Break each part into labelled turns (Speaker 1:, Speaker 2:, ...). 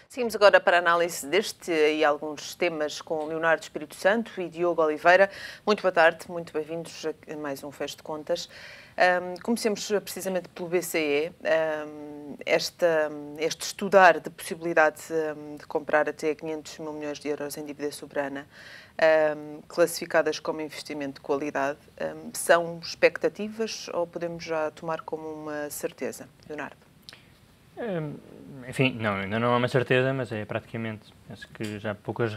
Speaker 1: Seguimos agora para a análise deste e alguns temas com Leonardo Espírito Santo e Diogo Oliveira. Muito boa tarde, muito bem-vindos a mais um Fecho de Contas. Comecemos precisamente pelo BCE. Este estudar de possibilidade de comprar até 500 mil milhões de euros em dívida soberana, classificadas como investimento de qualidade, são expectativas ou podemos já tomar como uma certeza? Leonardo?
Speaker 2: Enfim, não, ainda não há uma certeza, mas é praticamente, acho que já poucas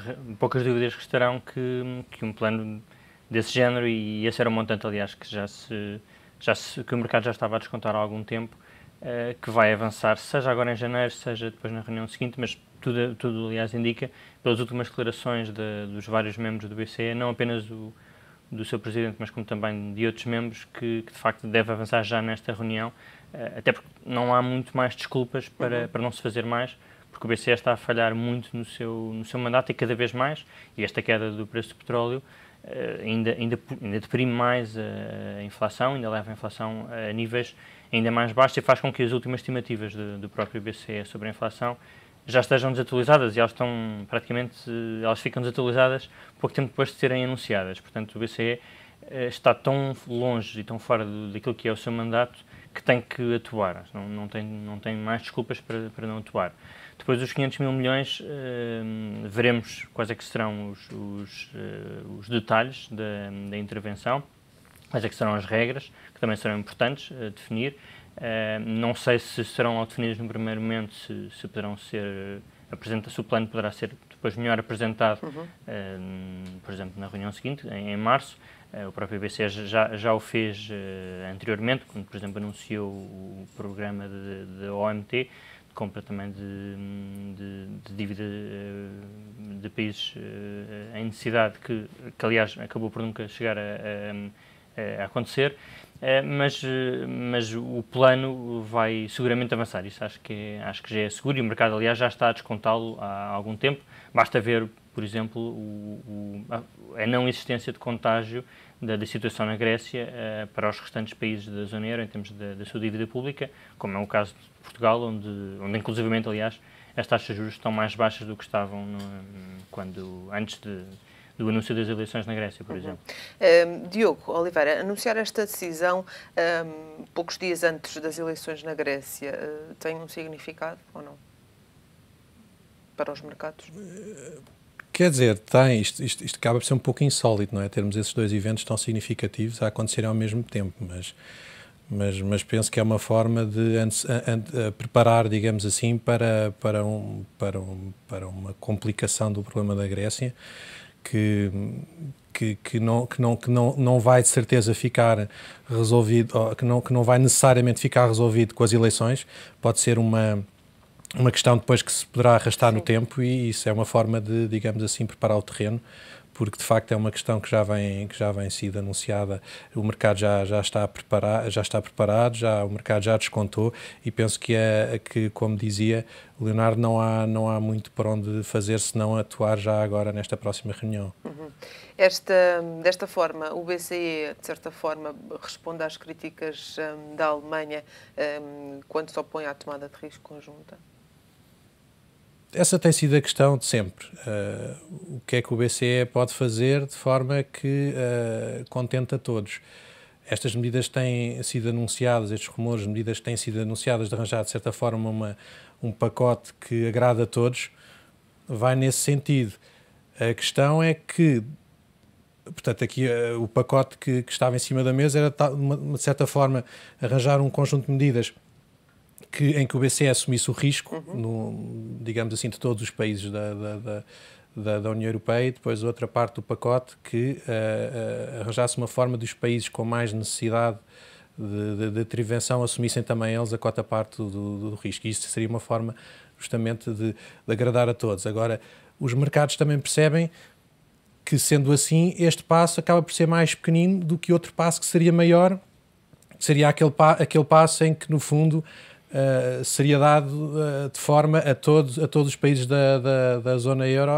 Speaker 2: dúvidas restarão que um plano desse género, e esse era um montante, aliás, que que o mercado já estava a descontar há algum tempo, que vai avançar, seja agora em janeiro, seja depois na reunião seguinte, mas tudo aliás, indica, pelas últimas declarações dos vários membros do BCE, não apenas do seu presidente, mas como também de outros membros, que de facto deve avançar já nesta reunião, até porque não há muito mais desculpas para não se fazer mais, porque o BCE está a falhar muito no seu mandato e cada vez mais, e esta queda do preço do petróleo ainda deprime mais a inflação, ainda leva a inflação a níveis ainda mais baixos e faz com que as últimas estimativas do próprio BCE sobre a inflação já estejam desatualizadas e elas ficam desatualizadas pouco tempo depois de serem anunciadas. Portanto, o BCE está tão longe e tão fora daquilo que é o seu mandato que tem que atuar. Não tem mais desculpas para não atuar. Depois dos 500 mil milhões, veremos quais é que serão os detalhes da intervenção, quais é que serão as regras, que também serão importantes definir. Não sei se serão definidas no primeiro momento, se poderão ser apresentadas, se o plano poderá ser depois melhor apresentado, por exemplo, na reunião seguinte, em março. O próprio BCE já o fez anteriormente, quando, por exemplo, anunciou o programa de OMT, de compra também de dívida de países em necessidade, que aliás acabou por nunca chegar a acontecer. Mas o plano vai seguramente avançar, isso acho que já é seguro, e o mercado, aliás, já está a descontá-lo há algum tempo. Basta ver, por exemplo, a não existência de contágio da situação na Grécia para os restantes países da zona euro em termos da sua dívida pública, como é o caso de Portugal, onde inclusivamente, aliás, as taxas de juros estão mais baixas do que estavam antes do anúncio das eleições na Grécia, por exemplo.
Speaker 1: Diogo Oliveira, anunciar esta decisão poucos dias antes das eleições na Grécia tem um significado ou não? Para os mercados?
Speaker 3: Quer dizer, tem. Isto acaba por ser um pouco insólito, não é? Termos esses dois eventos tão significativos a acontecerem ao mesmo tempo, mas penso que é uma forma de preparar, digamos assim, para uma complicação do problema da Grécia, que não vai de certeza ficar resolvido, que não vai necessariamente ficar resolvido com as eleições. Pode ser uma questão depois que se poderá arrastar no tempo, e isso é uma forma de, digamos assim, preparar o terreno, porque de facto é uma questão que já vem sido anunciada. O mercado já está preparado, o mercado já descontou, e penso que como dizia o Leonardo, não há muito por onde fazer senão atuar já agora nesta próxima reunião.
Speaker 1: Desta forma, o BCE, de certa forma, responde às críticas da Alemanha quando se opõe à tomada de risco conjunta?
Speaker 3: Essa tem sido a questão de sempre. O que é que o BCE pode fazer de forma que contente a todos? Estas medidas têm sido anunciadas, estes rumores de medidas têm sido anunciadas, de arranjar, de certa forma, um pacote que agrada a todos, vai nesse sentido. A questão é que, portanto, aqui o pacote que estava em cima da mesa era, de certa forma, arranjar um conjunto de medidas em que o BCE assumisse o risco, digamos assim, de todos os países da União Europeia, e depois outra parte do pacote que arranjasse uma forma dos países com mais necessidade de intervenção assumissem também eles a cota parte do risco. E isso seria uma forma justamente de agradar a todos. Agora, os mercados também percebem que, sendo assim, este passo acaba por ser mais pequenino do que outro passo que seria maior, que seria aquele passo em que, no fundo, seria dado de forma a todos os países da zona euro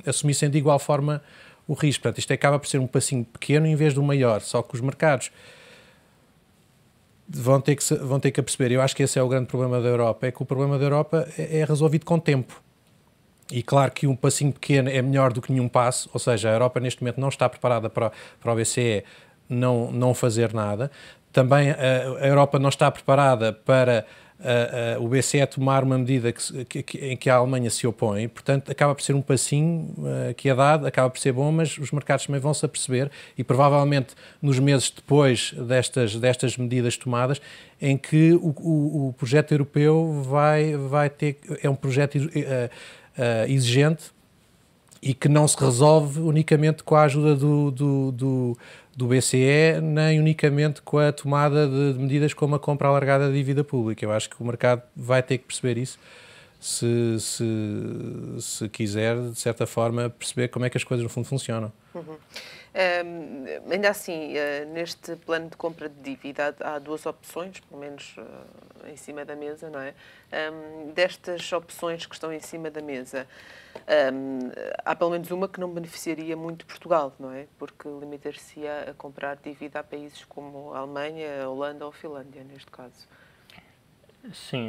Speaker 3: assumissem de igual forma o risco. Portanto, isto acaba por ser um passinho pequeno em vez de um maior, só que os mercados vão ter que perceber. Eu acho que esse é o grande problema da Europa, é que o problema da Europa é resolvido com tempo. E claro que um passinho pequeno é melhor do que nenhum passo, ou seja, a Europa neste momento não está preparada para o BCE não fazer nada. Também a Europa não está preparada para o BCE tomar uma medida em que a Alemanha se opõe, portanto acaba por ser um passinho que é dado, acaba por ser bom, mas os mercados também vão se aperceber e provavelmente nos meses depois destas medidas tomadas, em que o projeto europeu vai ter, é um projeto exigente e que não se resolve unicamente com a ajuda do BCE, nem unicamente com a tomada de medidas como a compra alargada de dívida pública. Eu acho que o mercado vai ter que perceber isso se quiser, de certa forma, perceber como é que as coisas no fundo funcionam.
Speaker 1: Uhum. Ainda assim, neste plano de compra de dívida há duas opções, pelo menos em cima da mesa, não é? Destas opções que estão em cima da mesa, há pelo menos uma que não beneficiaria muito Portugal, não é? Porque limitar-se a comprar dívida a países como a Alemanha, a Holanda ou a Finlândia, neste caso.
Speaker 2: Sim,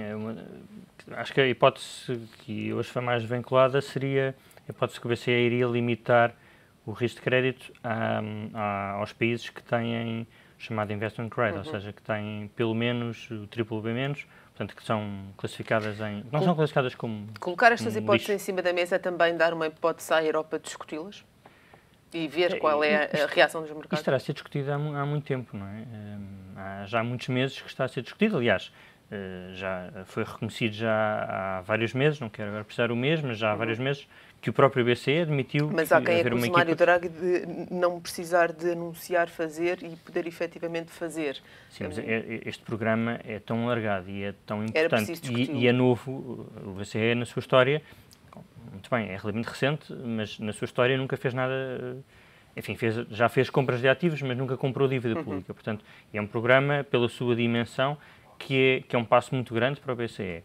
Speaker 2: acho que a hipótese que hoje foi mais vinculada seria a hipótese que o BCE iria limitar o risco de crédito aos países que têm chamado investment grade, ou seja, que têm pelo menos o BBB-, portanto, que são classificadas não são classificadas como
Speaker 1: colocar estas hipóteses
Speaker 2: lixo.
Speaker 1: em cima da mesa é também dar uma hipótese à Europa discuti-las? E ver qual é a reação dos mercados?
Speaker 2: Isto terá a ser discutido há muito tempo, não é? Há já muitos meses que está a ser discutido, aliás, já foi reconhecido já há vários meses, não quero agora precisar o mês, mas já há vários meses que o próprio BCE admitiu.
Speaker 1: Mas há quem acuse Mário Draghi de não precisar de anunciar fazer e poder efetivamente fazer.
Speaker 2: Sim, mas este programa é tão alargado e é tão importante e é novo. O BCE, na sua história, muito bem, é relativamente recente, mas na sua história nunca fez nada. Enfim, já fez compras de ativos, mas nunca comprou dívida pública. Portanto, é um programa, pela sua dimensão, que é um passo muito grande para o BCE.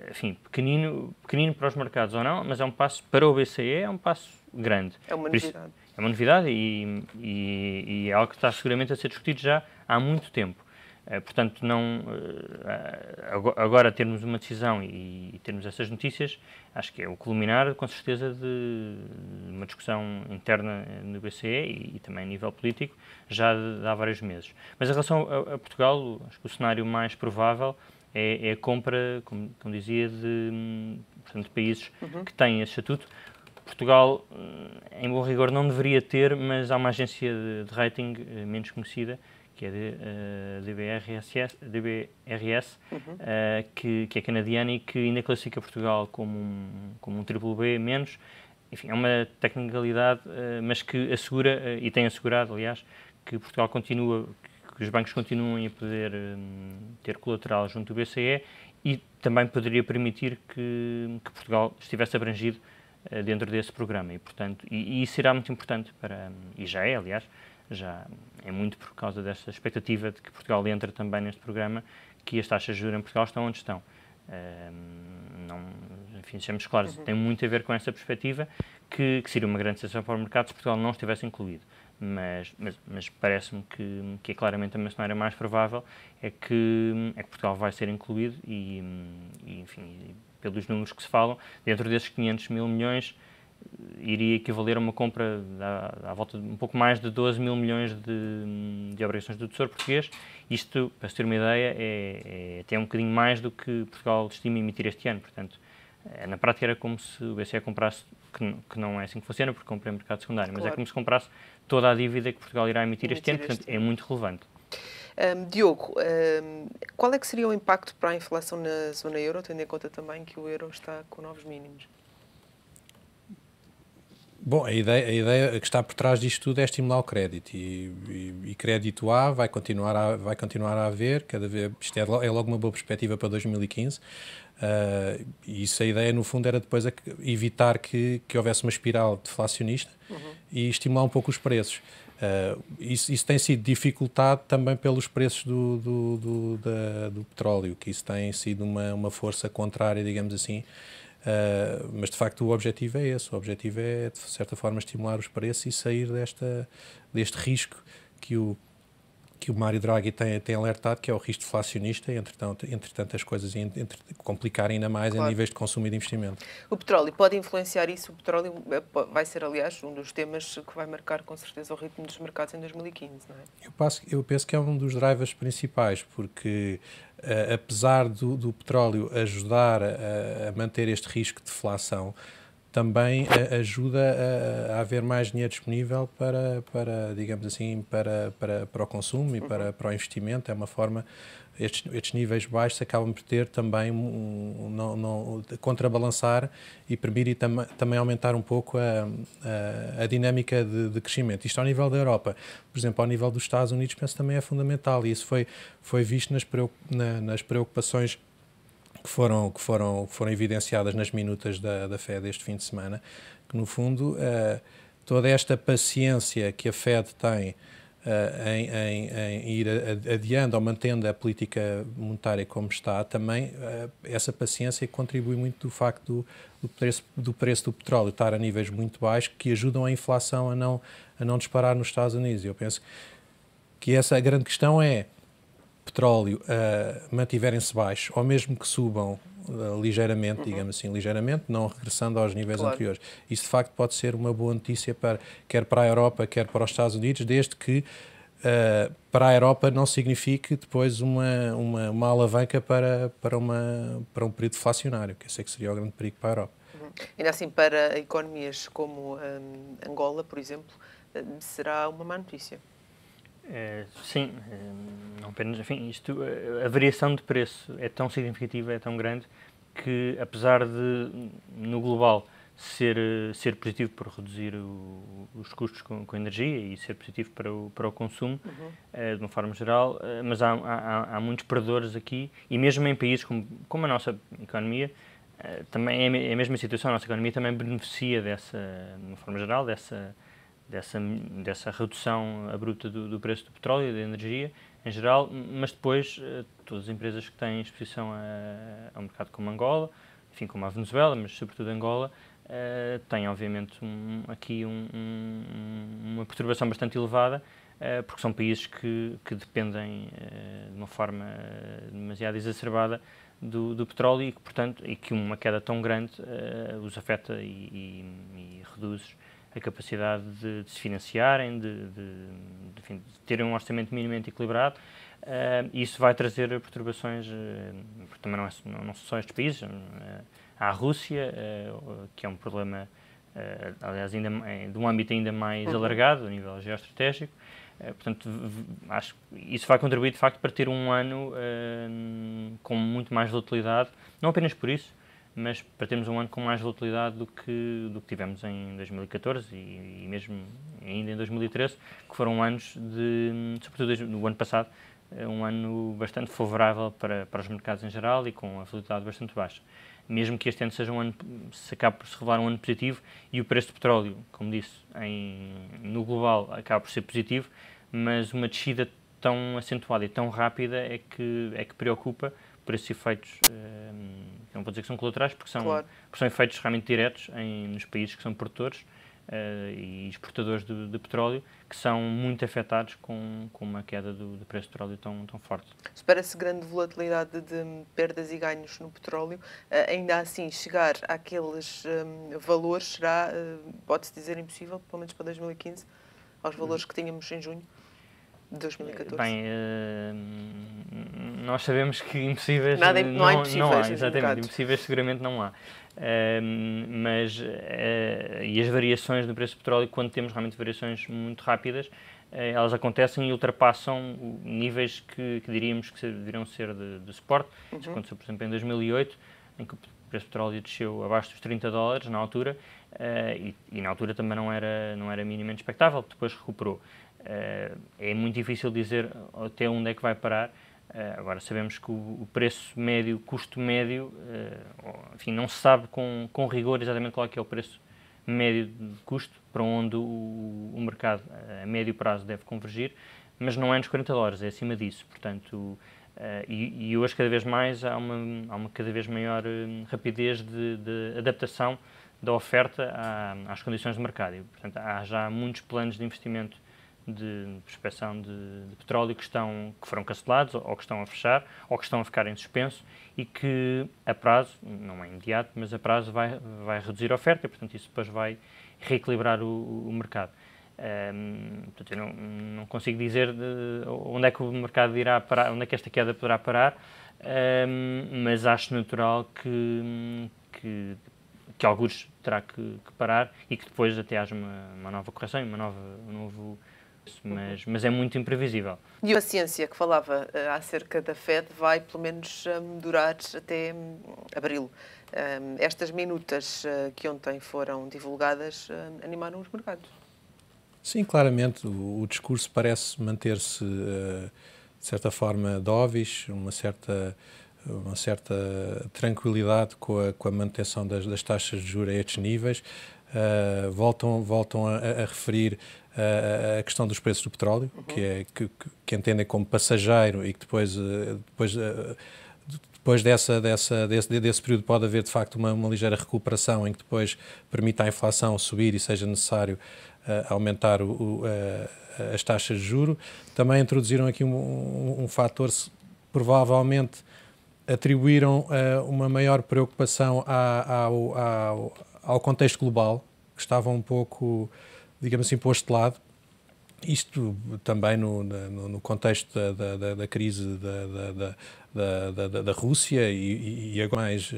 Speaker 2: Enfim, pequenino para os mercados ou não, mas é um passo para o BCE, é um passo grande.
Speaker 1: É uma novidade.
Speaker 2: É uma novidade e é algo que está seguramente a ser discutido já há muito tempo. Portanto, agora termos uma decisão e termos essas notícias, acho que é o culminar, com certeza, de uma discussão interna no BCE e também a nível político, já há vários meses. Mas em relação a Portugal, acho que o cenário mais provável é a compra, como dizia, de países que têm esse estatuto. Portugal, em bom rigor, não deveria ter, mas há uma agência de rating menos conhecida, que é a DBRS, que é canadiana e que ainda classifica Portugal como um BBB menos. Enfim, é uma tecnicalidade, mas que assegura, e tem assegurado, aliás, que Portugal continua, que os bancos continuem a poder ter colateral junto do BCE e também poderia permitir que Portugal estivesse abrangido dentro desse programa. E, portanto, e isso será muito importante e já é, aliás, já é muito por causa desta expectativa de que Portugal entre também neste programa, que as taxas de juros em Portugal estão onde estão. Enfim, sejamos claros, tem muito a ver com essa perspectiva, que seria uma grande decisão para o mercado se Portugal não estivesse incluído. Mas parece-me que é claramente a cenário mais provável é que Portugal vai ser incluído e enfim, pelos números que se falam, dentro desses 500 mil milhões, iria equivaler a uma compra à volta de um pouco mais de 12 mil milhões de obrigações do Tesouro Português. Isto, para se ter uma ideia, é até um bocadinho mais do que Portugal estima emitir este ano. Portanto, na prática era como se o BCE comprasse, que não é assim que funciona, porque compra em mercado secundário, mas é como se comprasse toda a dívida que Portugal irá emitir este ano, portanto é muito relevante.
Speaker 1: Diogo, qual é que seria o impacto para a inflação na zona euro, tendo em conta também que o euro está com novos mínimos?
Speaker 3: Bom, a ideia que está por trás disto tudo é estimular o crédito e crédito vai continuar a haver, cada vez, isto é logo uma boa perspectiva para 2015, e isso a ideia no fundo era depois evitar que houvesse uma espiral deflacionista e estimular um pouco os preços. Isso tem sido dificultado também pelos preços do petróleo, que isso tem sido uma força contrária, digamos assim. Mas de facto o objetivo é esse, o objetivo é de certa forma estimular os preços e sair deste risco que o que o Mário Draghi tem alertado, que é o risco deflacionista, entretanto as coisas complicarem ainda mais em níveis de consumo e de investimento.
Speaker 1: O petróleo pode influenciar isso? O petróleo vai ser, aliás, um dos temas que vai marcar com certeza o ritmo dos mercados em 2015, não é?
Speaker 3: Eu penso que é um dos drivers principais, porque apesar do petróleo ajudar a manter este risco de deflação, também ajuda a haver mais dinheiro disponível para digamos assim, para o consumo e para o investimento. É uma forma, estes níveis baixos acabam por ter também, contrabalançar e permitir também aumentar um pouco a dinâmica de crescimento. Isto ao nível da Europa. Por exemplo, ao nível dos Estados Unidos, penso também é fundamental, e isso foi visto nas preocupações que foram evidenciadas nas minutas da FED este fim de semana, que no fundo toda esta paciência que a FED tem em ir adiando ou mantendo a política monetária como está, também essa paciência contribui muito do facto do preço do petróleo estar a níveis muito baixos, que ajudam a inflação a não disparar nos Estados Unidos. Eu penso que essa a grande questão é: petróleo mantiverem-se baixos, ou mesmo que subam ligeiramente, digamos assim, ligeiramente, não regressando aos níveis anteriores. Isso, de facto, pode ser uma boa notícia quer para a Europa, quer para os Estados Unidos, desde que para a Europa não signifique depois uma alavanca para um período deflacionário, que eu sei que seria o grande perigo para a Europa.
Speaker 1: Ainda assim, para economias como Angola, por exemplo, será uma má notícia.
Speaker 2: Sim, não apenas, enfim, a variação de preço é tão significativa, é tão grande, que apesar de, no global, ser positivo por reduzir os custos com energia e ser positivo para o consumo, de uma forma geral, mas há muitos perdedores aqui, e mesmo em países como a nossa economia, também é a mesma situação. A nossa economia também beneficia de uma forma geral, dessa redução abrupta do preço do petróleo e da energia em geral, mas depois todas as empresas que têm exposição a um mercado como Angola, enfim, como a Venezuela, mas sobretudo Angola, têm obviamente aqui uma perturbação bastante elevada, porque são países que dependem de uma forma demasiado exacerbada do petróleo e que, portanto, uma queda tão grande os afeta e reduz a capacidade de se financiarem, de terem um orçamento minimamente equilibrado. Isso vai trazer perturbações, porque também não são só estes países. Há a Rússia, que é um problema, aliás, de um âmbito ainda mais alargado, a nível geoestratégico. Portanto, acho que isso vai contribuir, de facto, para ter um ano com muito mais volatilidade, não apenas por isso, mas para termos um ano com mais volatilidade do que tivemos em 2014 e mesmo ainda em 2013, que foram anos sobretudo no ano passado, um ano bastante favorável para os mercados em geral e com a volatilidade bastante baixa. Mesmo que este ano seja um ano, se acabe por se revelar um ano positivo, e o preço do petróleo, como disse, no global acaba por ser positivo, mas uma descida tão acentuada e tão rápida é que preocupa por esses efeitos, não vou dizer que são colaterais, porque são efeitos realmente diretos nos países que são produtores e exportadores de petróleo, que são muito afetados com uma queda do preço do petróleo tão forte.
Speaker 1: Espera-se grande volatilidade de perdas e ganhos no petróleo. Ainda assim, chegar àqueles valores será, pode-se dizer, impossível, pelo menos para 2015, aos valores que tínhamos em junho de 2014?
Speaker 2: Bem, nós sabemos que impossíveis
Speaker 1: não há impossíveis,
Speaker 2: exatamente, impossíveis seguramente não há. E as variações no preço do petróleo, quando temos realmente variações muito rápidas, elas acontecem e ultrapassam níveis que diríamos que deveriam ser de suporte. Isso aconteceu, por exemplo, em 2008, em que o preço do petróleo desceu abaixo dos $30 na altura, e na altura também não era minimamente expectável, depois recuperou. É muito difícil dizer até onde é que vai parar. Agora sabemos que o preço médio, o custo médio, enfim, não se sabe com rigor exatamente qual é que é o preço médio de custo para onde o mercado a médio prazo deve convergir, mas não é nos $40, é acima disso. Portanto, e hoje cada vez mais há uma cada vez maior rapidez de adaptação da oferta às condições de mercado. E, portanto, há já muitos planos de investimento de prospecção de petróleo que foram cancelados ou que estão a fechar ou que estão a ficar em suspenso e que a prazo, não é imediato, mas a prazo vai reduzir a oferta e, portanto, isso depois vai reequilibrar o mercado. Portanto, eu não consigo dizer onde é que o mercado irá parar, onde é que esta queda poderá parar, mas acho natural que alguns terá que parar e que depois até haja uma nova correção, um novo... Mas é muito imprevisível.
Speaker 1: E a ciência que falava acerca da Fed vai, pelo menos, durar até abril. Estas minutas que ontem foram divulgadas animaram os mercados.
Speaker 3: Sim, claramente. O discurso parece manter-se, de certa forma, dovish, uma certa tranquilidade com a manutenção das taxas de juros a estes níveis. Voltam a referir a questão dos preços do petróleo, que entendem como passageiro e que depois desse período pode haver, de facto, uma ligeira recuperação em que depois permita a inflação subir e seja necessário aumentar as taxas de juros. Também introduziram aqui um fator, provavelmente atribuíram uma maior preocupação ao contexto global, que estava um pouco, digamos assim, posto de lado. Isto também no contexto da crise da Rússia e agora mais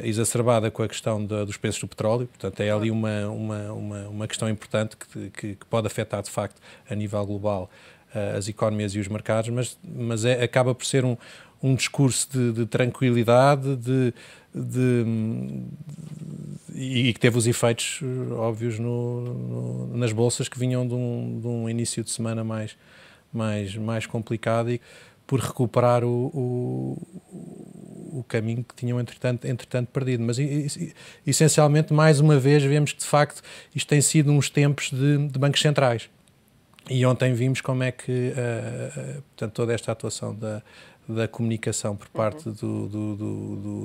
Speaker 3: exacerbada com a questão dos preços do petróleo. Portanto, é ali uma questão importante que pode afetar, de facto, a nível global as economias e os mercados, mas acaba por ser um discurso de tranquilidade e que teve os efeitos óbvios nas bolsas, que vinham de um início de semana mais complicado e por recuperar o caminho que tinham entretanto perdido. Mas essencialmente, mais uma vez, vemos que de facto isto tem sido uns tempos de bancos centrais. E ontem vimos como é que portanto, toda esta atuação da comunicação por parte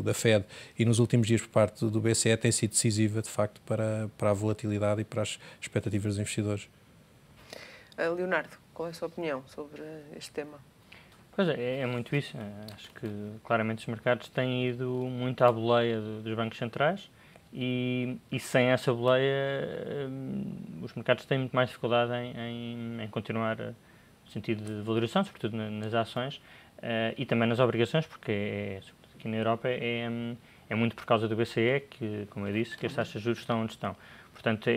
Speaker 3: da Fed e nos últimos dias por parte do BCE tem sido decisiva, de facto, para a volatilidade e para as expectativas dos investidores.
Speaker 1: Leonardo, qual é a sua opinião sobre este tema?
Speaker 2: Pois é muito isso. Acho que claramente os mercados têm ido muito à boleia dos bancos centrais e sem essa boleia os mercados têm muito mais dificuldade em continuar no sentido de valorização, sobretudo nas ações e também nas obrigações, porque aqui na Europa é muito por causa do BCE que, como eu disse, que as taxas de juros estão onde estão. Portanto,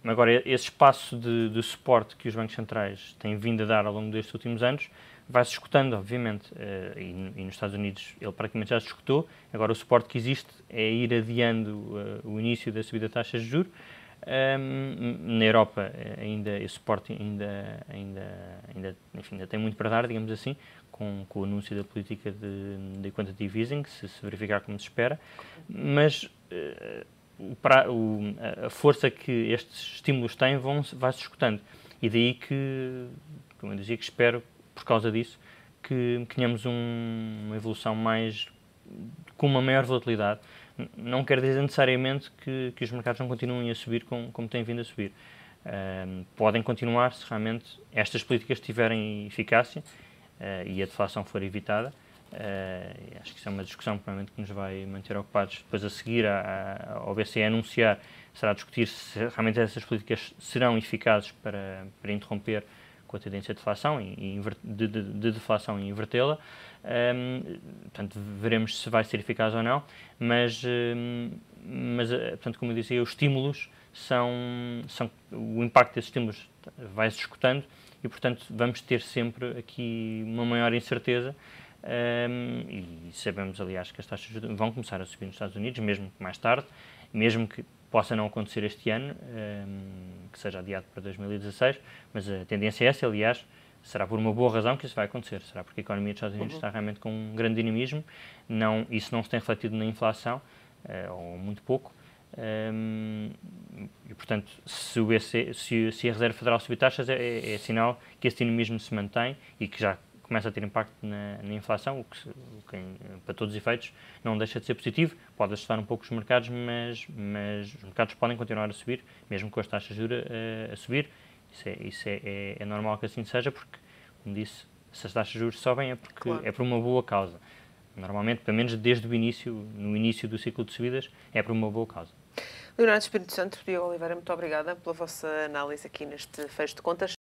Speaker 2: agora esse espaço de suporte que os bancos centrais têm vindo a dar ao longo destes últimos anos vai-se escutando, obviamente, e nos Estados Unidos ele praticamente já se escutou. Agora o suporte que existe é ir adiando o início da subida de taxas de juros. Na Europa esse suporte ainda tem muito para dar, digamos assim, com o anúncio da política de quantitative easing, se verificar como se espera, mas a força que estes estímulos têm vai-se escutando. E daí que, como eu dizia, que espero, por causa disso, que tenhamos uma evolução com uma maior volatilidade. Não quer dizer necessariamente que os mercados não continuem a subir como têm vindo a subir. Podem continuar se realmente estas políticas tiverem eficácia e a deflação for evitada. Acho que isso é uma discussão provavelmente que nos vai manter ocupados. Depois a seguir ao BCE anunciar, será discutir se realmente essas políticas serão eficazes para interromper com a tendência de deflação de deflação e invertê-la. Portanto, veremos se vai ser eficaz ou não, mas portanto, como eu dizia, os estímulos o impacto desses estímulos vai-se escutando e, portanto, vamos ter sempre aqui uma maior incerteza e sabemos, aliás, que as taxas vão começar a subir nos Estados Unidos, mesmo que mais tarde, mesmo que possa não acontecer este ano, que seja adiado para 2016, mas a tendência é essa, aliás, será por uma boa razão que isso vai acontecer, será porque a economia dos Estados Unidos está realmente com um grande dinamismo, isso não se tem refletido na inflação, ou muito pouco, e portanto, se a Reserva Federal subir taxas, é sinal que esse dinamismo se mantém e que já começa a ter impacto na inflação, o que para todos os efeitos não deixa de ser positivo. Pode assustar um pouco os mercados, mas os mercados podem continuar a subir, mesmo com as taxas de juros a subir, Isso é normal que assim seja, porque, como disse, se as taxas de juros sobem é porque
Speaker 1: Claro.
Speaker 2: é por uma boa causa. Normalmente, pelo menos desde o início, no início do ciclo de subidas, é por uma boa causa.
Speaker 1: Leonardo Espírito Santo, Diogo Oliveira, muito obrigada pela vossa análise aqui neste fecho de contas.